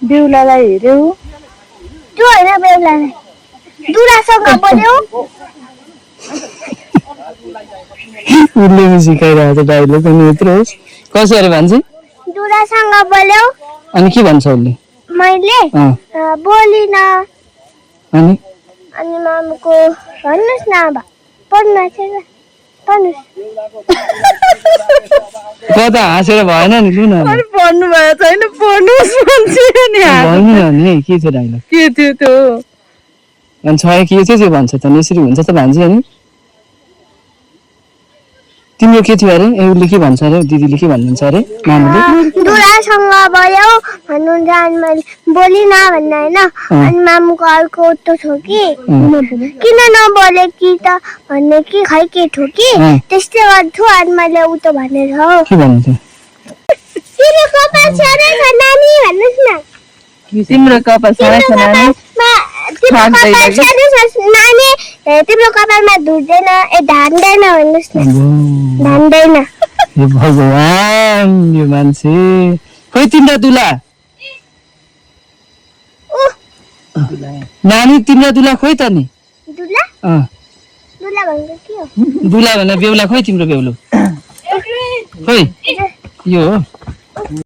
बेहुलालाई हेर्यौ त्यो होइन बेहुलालाई दुरासँग बोल्यौ उसले पनि सिकाइरहेको छ डाइलग अनि यत्रो कसरी भन्छ दुरासँग बोल्यौ अनि के भन्छ उसले मैले बोलिन अनि अनि मामुको भन्नुहोस् न अब पढ्नु छैन पढ्नुहोस् कता हाँसेर भएन नि लु न भन्नु भएको छैन पढ्नुहोस् भन्छ नि भन्नु नि के थियो डाइलग के थियो त्यो अनि छ के थियो त्यो भन्छ त यसरी हुन्छ त भान्जी अनि तिम्रो के थियो अरे उसले के भन्छ अरे दिदीले के भन्नुहुन्छ अरे मामुले दुरासँग बोल्यौ भन्नुहुन्छ अनि मैले बोलिन भन्ने होइन अनि मामुको अर्को उत्तो थियो कि किन नबोले कि त भन्ने कि खै के थियो कि त्यस्तै गर्थ्यो अनि मैले उतो भनेर के भन्नु तिम्रो कपाल साह्रै छ नानी भन्नुहोस् न तिम्रो कपाल साह्रै छ नानी नानी तिम्रो कपालमा धुँदैन धान्दैन भन्नुहोस् न धान्दैन हे भगवान यो मान्छे खोइ तिम्रो दुला नानी तिम्रो दुला खोइ त नि दुला दुला भनेको के हो दुला भन्दा बेहुला खोइ तिम्रो बेहुलो खोइ यो हो